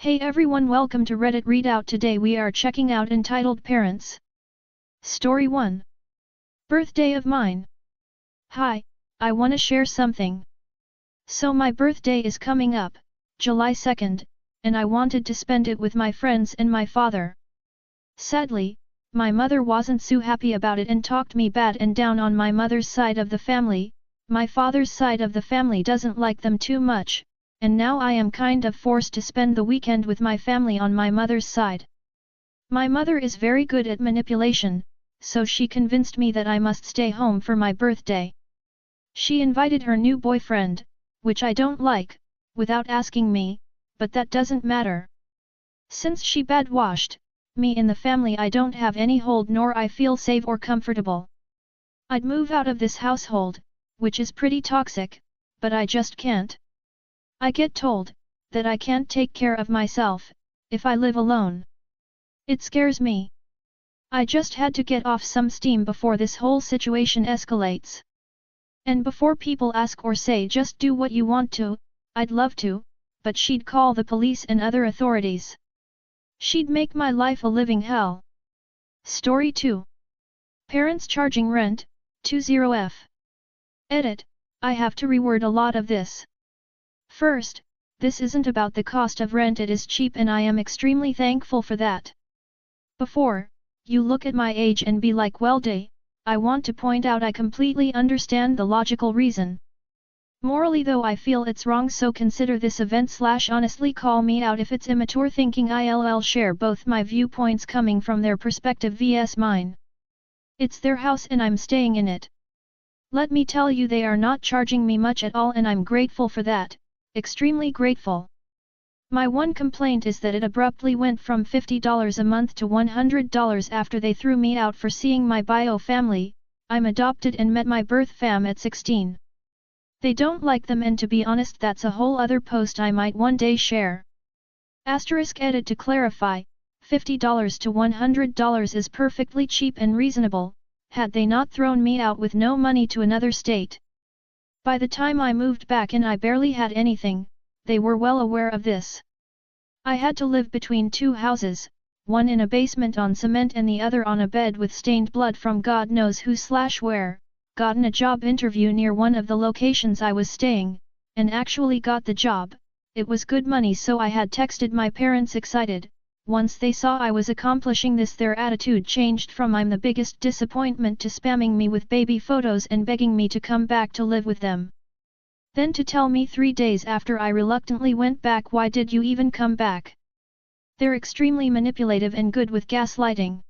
Hey everyone, welcome to Reddit Readout. Today we are checking out Entitled Parents. Story 1. Birthday of mine. Hi, I wanna share something. So my birthday is coming up, July 2nd, and I wanted to spend it with my friends and my father. Sadly, my mother wasn't so happy about it and talked me bad and down on my mother's side of the family. My father's side of the family doesn't like them too much. And now I am kind of forced to spend the weekend with my family on my mother's side. My mother is very good at manipulation, so she convinced me that I must stay home for my birthday. She invited her new boyfriend, which I don't like, without asking me, but that doesn't matter. Since she bad-washed me in the family, I don't have any hold nor I feel safe or comfortable. I'd move out of this household, which is pretty toxic, but I just can't. I get told that I can't take care of myself if I live alone. It scares me. I just had to get off some steam before this whole situation escalates. And before people ask or say just do what you want to, I'd love to, but she'd call the police and other authorities. She'd make my life a living hell. Story 2. Parents charging rent, 20F. Edit, I have to reword a lot of this. First, this isn't about the cost of rent, it is cheap and I am extremely thankful for that. Before you look at my age and be like, well I want to point out I completely understand the logical reason. Morally though I feel it's wrong, so consider this event / honestly call me out if it's immature thinking. I'll share both my viewpoints coming from their perspective vs mine. It's their house and I'm staying in it. Let me tell you, they are not charging me much at all and I'm grateful for that. Extremely grateful. My one complaint is that it abruptly went from $50 a month to $100 after they threw me out for seeing my bio family. I'm adopted and met my birth fam at 16. They don't like them, and to be honest that's a whole other post I might one day share. Edit to clarify, $50 to $100 is perfectly cheap and reasonable, had they not thrown me out with no money to another state. By the time I moved back in I barely had anything, they were well aware of this. I had to live between two houses, one in a basement on cement and the other on a bed with stained blood from God knows who / where, gotten a job interview near one of the locations I was staying, and actually got the job. It was good money, so I had texted my parents excited. Once they saw I was accomplishing this, their attitude changed from I'm the biggest disappointment to spamming me with baby photos and begging me to come back to live with them. Then to tell me 3 days after I reluctantly went back, why did you even come back? They're extremely manipulative and good with gaslighting.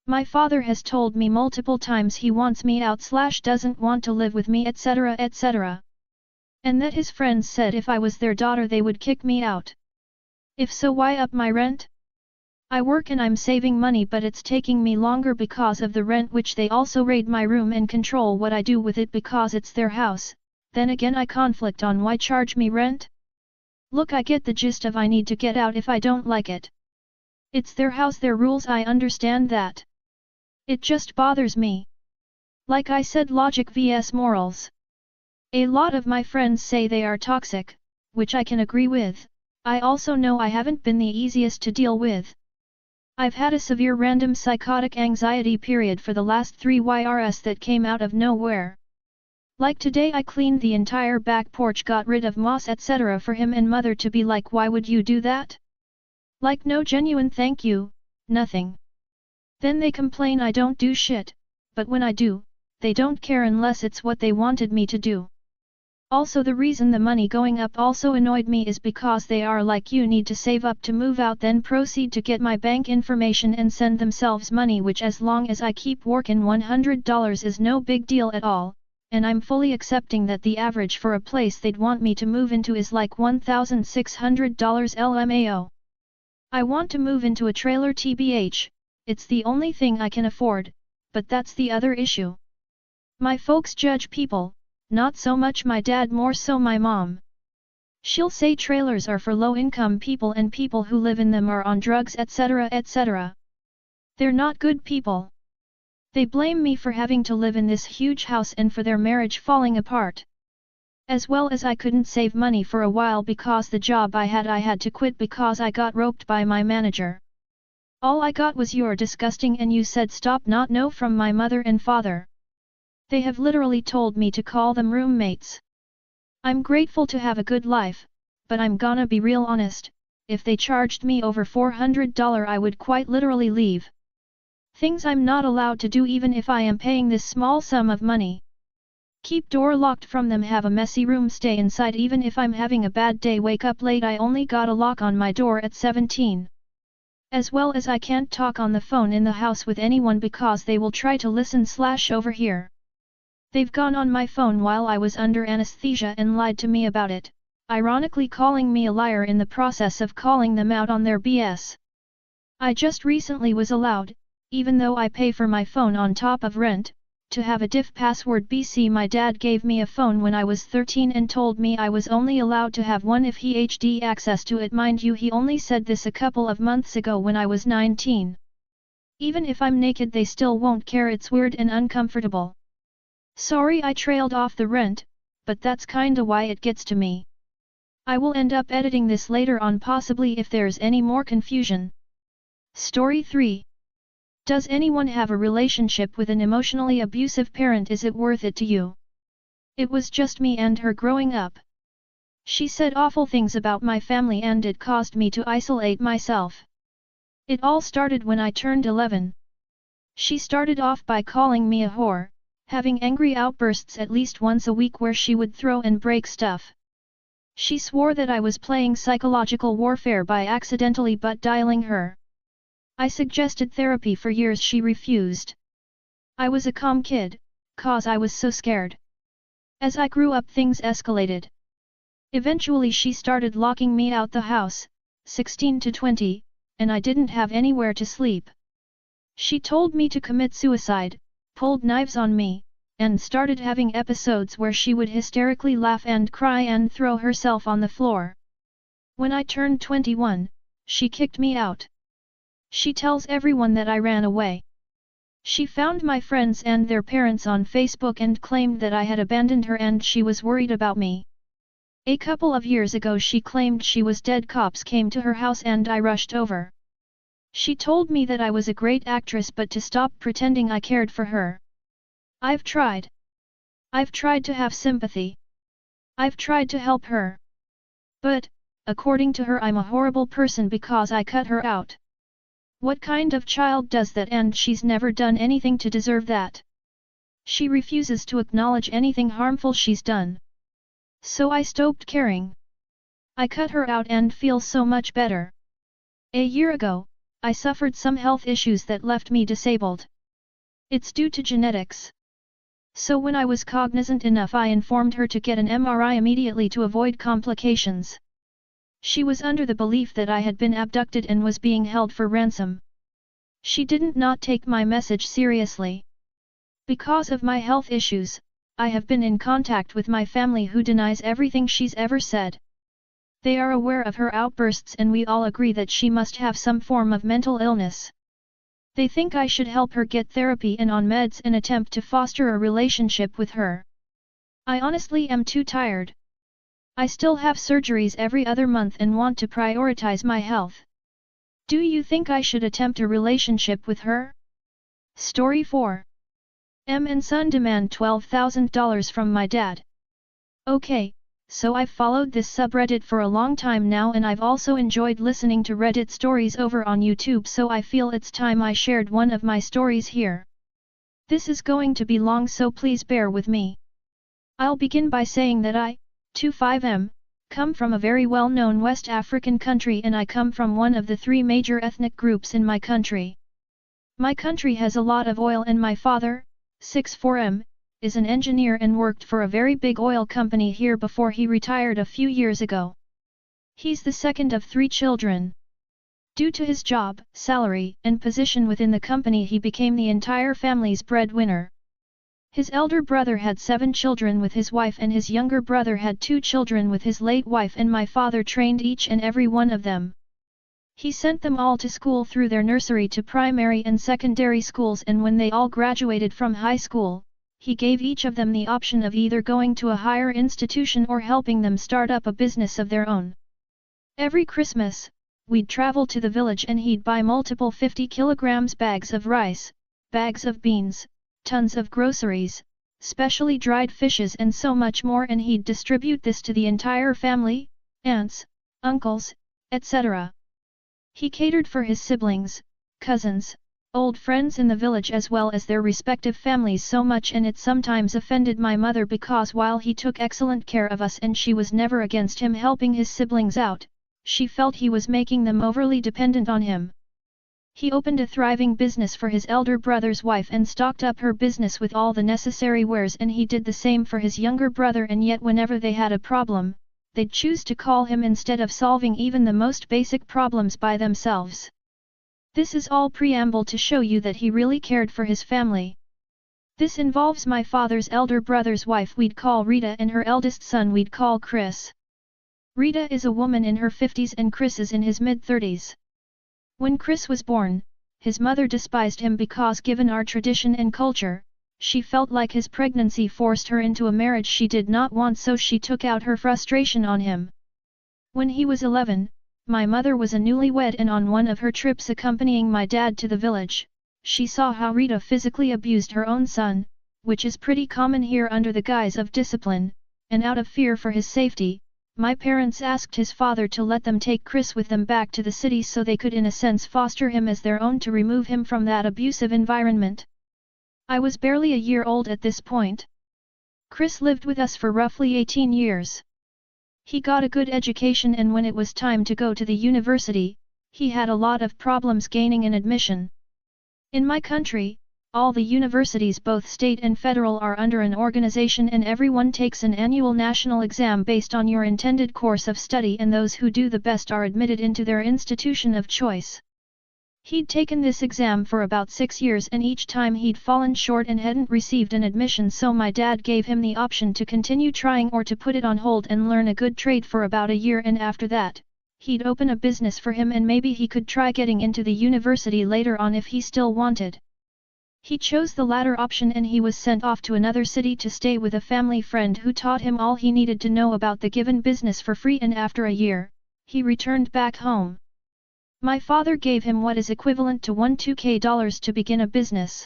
My father has told me multiple times he wants me out / doesn't want to live with me, etc. etc. And that his friends said if I was their daughter they would kick me out. If so, why up my rent? I work and I'm saving money, but it's taking me longer because of the rent, which they also raid my room and control what I do with it because it's their house. Then again I conflict on why charge me rent? Look, I get the gist of I need to get out if I don't like it. It's their house, their rules, I understand that. It just bothers me. Like I said, logic vs morals. A lot of my friends say they are toxic, which I can agree with. I also know I haven't been the easiest to deal with. I've had a severe random psychotic anxiety period for the last 3 years that came out of nowhere. Like today I cleaned the entire back porch, got rid of moss etc. for him and mother to be like, why would you do that? Like, no genuine thank you, nothing. Then they complain I don't do shit, but when I do, they don't care unless it's what they wanted me to do. Also, the reason the money going up also annoyed me is because they are like, you need to save up to move out, then proceed to get my bank information and send themselves money, which as long as I keep working $100 is no big deal at all, and I'm fully accepting that the average for a place they'd want me to move into is like $1,600 LMAO. I want to move into a trailer tbh, it's the only thing I can afford, but that's the other issue. My folks judge people. Not so much my dad, more so my mom. She'll say trailers are for low-income people and people who live in them are on drugs etc. etc. They're not good people. They blame me for having to live in this huge house and for their marriage falling apart. As well as I couldn't save money for a while because the job I had to quit because I got roped by my manager. All I got was "you're disgusting" and "you said stop" not no from my mother and father. They have literally told me to call them roommates. I'm grateful to have a good life, but I'm gonna be real honest, if they charged me over $400 I would quite literally leave. Things I'm not allowed to do even if I am paying this small sum of money. Keep door locked from them, have a messy room, stay inside even if I'm having a bad day, wake up late, I only got a lock on my door at 17. As well as I can't talk on the phone in the house with anyone because they will try to listen/overhear. They've gone on my phone while I was under anesthesia and lied to me about it, ironically calling me a liar in the process of calling them out on their BS. I just recently was allowed, even though I pay for my phone on top of rent, to have a diff password. BC my dad gave me a phone when I was 13 and told me I was only allowed to have one if he had access to it. Mind you, he only said this a couple of months ago when I was 19. Even if I'm naked they still won't care, it's weird and uncomfortable. Sorry I trailed off the rent, but that's kinda why it gets to me. I will end up editing this later on possibly if there's any more confusion. Story 3. Does anyone have a relationship with an emotionally abusive parent? Is it worth it to you? It was just me and her growing up. She said awful things about my family and it caused me to isolate myself. It all started when I turned 11. She started off by calling me a whore, having angry outbursts at least once a week where she would throw and break stuff. She swore that I was playing psychological warfare by accidentally butt dialing her. I suggested therapy for years, she refused. I was a calm kid, cause I was so scared. As I grew up things escalated. Eventually she started locking me out the house, 16 to 20, and I didn't have anywhere to sleep. She told me to commit suicide, pulled knives on me, and started having episodes where she would hysterically laugh and cry and throw herself on the floor. When I turned 21, she kicked me out. She tells everyone that I ran away. She found my friends and their parents on Facebook and claimed that I had abandoned her and she was worried about me. A couple of years ago she claimed she was dead. Cops came to her house and I rushed over. She told me that I was a great actress but to stop pretending I cared for her. I've tried. I've tried to have sympathy. I've tried to help her. But, according to her, I'm a horrible person because I cut her out. What kind of child does that? And she's never done anything to deserve that. She refuses to acknowledge anything harmful she's done. So I stopped caring. I cut her out and feel so much better. A year ago, I suffered some health issues that left me disabled. It's due to genetics. So when I was cognizant enough I informed her to get an MRI immediately to avoid complications. She was under the belief that I had been abducted and was being held for ransom. She didn't not take my message seriously. Because of my health issues, I have been in contact with my family who denies everything she's ever said. They are aware of her outbursts and we all agree that she must have some form of mental illness. They think I should help her get therapy and on meds and attempt to foster a relationship with her. I honestly am too tired. I still have surgeries every other month and want to prioritize my health. Do you think I should attempt a relationship with her? Story 4. M and son demand $12,000 from my dad. Okay, so I've followed this subreddit for a long time now and I've also enjoyed listening to Reddit stories over on YouTube, so I feel it's time I shared one of my stories here. This is going to be long, so please bear with me. I'll begin by saying that I, 25M, come from a very well-known West African country and I come from one of the 3 major ethnic groups in my country. My country has a lot of oil and my father, 64M, is an engineer and worked for a very big oil company here before he retired a few years ago. He's the second of 3 children. Due to his job, salary, and position within the company he became the entire family's breadwinner. His elder brother had 7 children with his wife and his younger brother had 2 children with his late wife, and my father trained each and every one of them. He sent them all to school through their nursery to primary and secondary schools, and when they all graduated from high school, he gave each of them the option of either going to a higher institution or helping them start up a business of their own. Every Christmas, we'd travel to the village and he'd buy multiple 50 kilograms bags of rice, bags of beans, tons of groceries, specially dried fishes and so much more, and he'd distribute this to the entire family, aunts, uncles, etc. He catered for his siblings, cousins, old friends in the village as well as their respective families so much, and it sometimes offended my mother because while he took excellent care of us and she was never against him helping his siblings out, she felt he was making them overly dependent on him. He opened a thriving business for his elder brother's wife and stocked up her business with all the necessary wares, and he did the same for his younger brother, and yet whenever they had a problem, they'd choose to call him instead of solving even the most basic problems by themselves. This is all preamble to show you that he really cared for his family. This involves my father's elder brother's wife we'd call Rita and her eldest son we'd call Chris. Rita is a woman in her 50s and Chris is in his mid-30s. When Chris was born, his mother despised him because given our tradition and culture, she felt like his pregnancy forced her into a marriage she did not want, so she took out her frustration on him. When he was 11, my mother was a newlywed and on one of her trips accompanying my dad to the village, she saw how Rita physically abused her own son, which is pretty common here under the guise of discipline, and out of fear for his safety, my parents asked his father to let them take Chris with them back to the city so they could in a sense foster him as their own to remove him from that abusive environment. I was barely a year old at this point. Chris lived with us for roughly 18 years. He got a good education, and when it was time to go to the university, he had a lot of problems gaining an admission. In my country, all the universities both state and federal are under an organization and everyone takes an annual national exam based on your intended course of study, and those who do the best are admitted into their institution of choice. He'd taken this exam for about 6 years and each time he'd fallen short and hadn't received an admission, so my dad gave him the option to continue trying or to put it on hold and learn a good trade for about a year, and after that, he'd open a business for him and maybe he could try getting into the university later on if he still wanted. He chose the latter option and he was sent off to another city to stay with a family friend who taught him all he needed to know about the given business for free, and after a year, he returned back home. My father gave him what is equivalent to $1,200 to begin a business.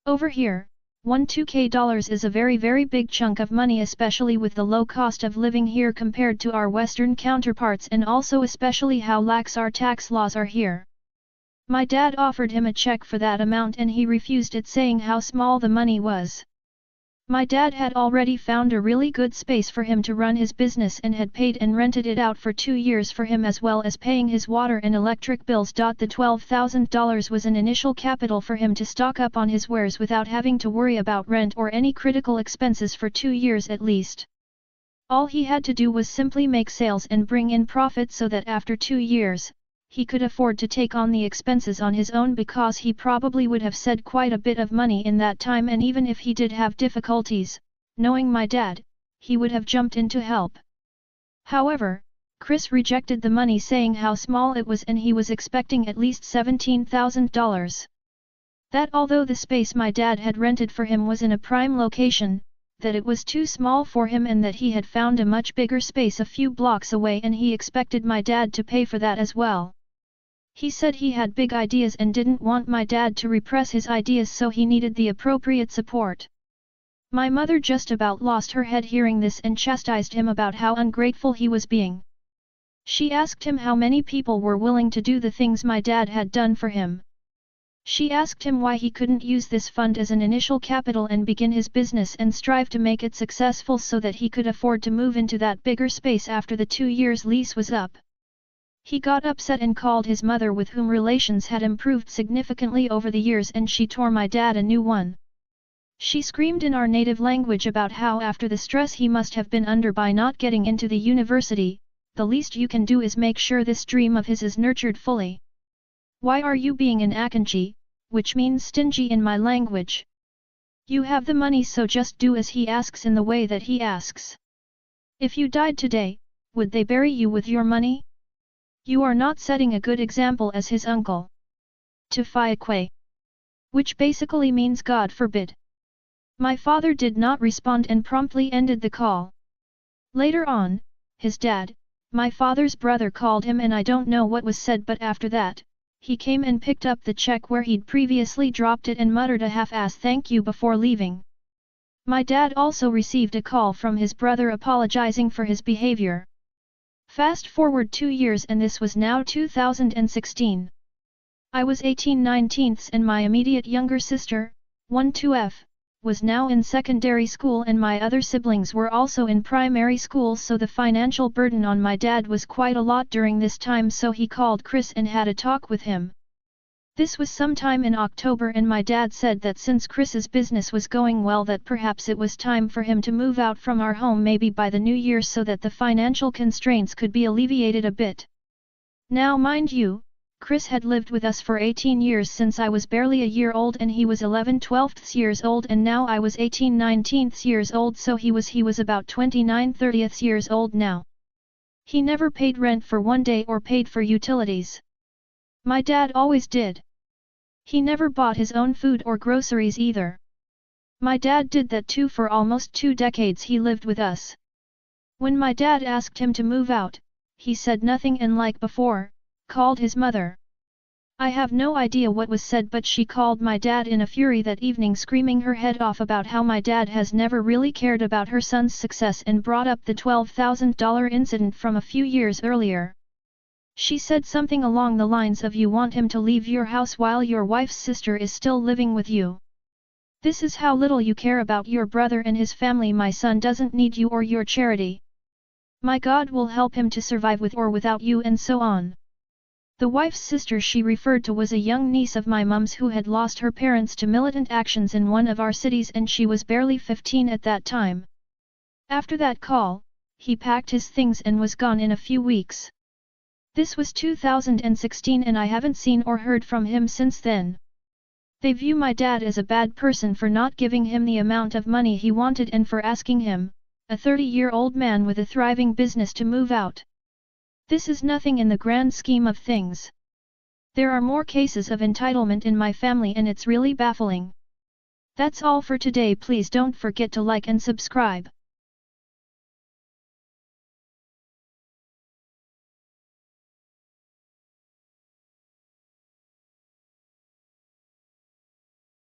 Over here, $1,200 is a very big chunk of money, especially with the low cost of living here compared to our Western counterparts, and also especially how lax our tax laws are here. My dad offered him a check for that amount and he refused it, saying how small the money was. My dad had already found a really good space for him to run his business and had paid and rented it out for 2 years for him, as well as paying his water and electric bills. The $12,000 was an initial capital for him to stock up on his wares without having to worry about rent or any critical expenses for 2 years at least. All he had to do was simply make sales and bring in profit so that after 2 years, he could afford to take on the expenses on his own, because he probably would have saved quite a bit of money in that time, and even if he did have difficulties, knowing my dad, he would have jumped in to help. However, Chris rejected the money, saying how small it was and he was expecting at least $17,000. That although the space my dad had rented for him was in a prime location, that it was too small for him and that he had found a much bigger space a few blocks away, and he expected my dad to pay for that as well. He said he had big ideas and didn't want my dad to repress his ideas, so he needed the appropriate support. My mother just about lost her head hearing this and chastised him about how ungrateful he was being. She asked him how many people were willing to do the things my dad had done for him. She asked him why he couldn't use this fund as an initial capital and begin his business and strive to make it successful so that he could afford to move into that bigger space after the 2 years lease was up. He got upset and called his mother, with whom relations had improved significantly over the years, and she tore my dad a new one. She screamed in our native language about how after the stress he must have been under by not getting into the university, the least you can do is make sure this dream of his is nurtured fully. Why are you being an akanchi, which means stingy in my language? You have the money, so just do as he asks in the way that he asks. If you died today, would they bury you with your money? You are not setting a good example as his uncle. Tufiakwe. Which basically means God forbid. My father did not respond and promptly ended the call. Later on, his dad, my father's brother, called him and I don't know what was said, but after that, he came and picked up the check where he'd previously dropped it and muttered a half-ass thank you before leaving. My dad also received a call from his brother apologizing for his behavior. Fast forward 2 years and this was now 2016. I was 18/19 and my immediate younger sister, 12F, was now in secondary school and my other siblings were also in primary school, so the financial burden on my dad was quite a lot during this time, so he called Chris and had a talk with him. This was sometime in October and my dad said that since Chris's business was going well that perhaps it was time for him to move out from our home maybe by the new year so that the financial constraints could be alleviated a bit. Now mind you, Chris had lived with us for 18 years since I was barely a year old and he was 11/12 years old, and now I was 18/19 years old, so he was about 29/30 years old now. He never paid rent for one day or paid for utilities. My dad always did. He never bought his own food or groceries either. My dad did that too for almost 2 decades he lived with us. When my dad asked him to move out, he said nothing and like before, called his mother. I have no idea what was said, but she called my dad in a fury that evening, screaming her head off about how my dad has never really cared about her son's success and brought up the $12,000 incident from a few years earlier. She said something along the lines of, "You want him to leave your house while your wife's sister is still living with you. This is how little you care about your brother and his family. My son doesn't need you or your charity. My God will help him to survive with or without you," and so on. The wife's sister she referred to was a young niece of my mum's who had lost her parents to militant actions in one of our cities, and she was barely 15 at that time. After that call, he packed his things and was gone in a few weeks. This was 2016 and I haven't seen or heard from him since then. They view my dad as a bad person for not giving him the amount of money he wanted and for asking him, a 30-year-old man with a thriving business, to move out. This is nothing in the grand scheme of things. There are more cases of entitlement in my family and it's really baffling. That's all for today. Please don't forget to like and subscribe.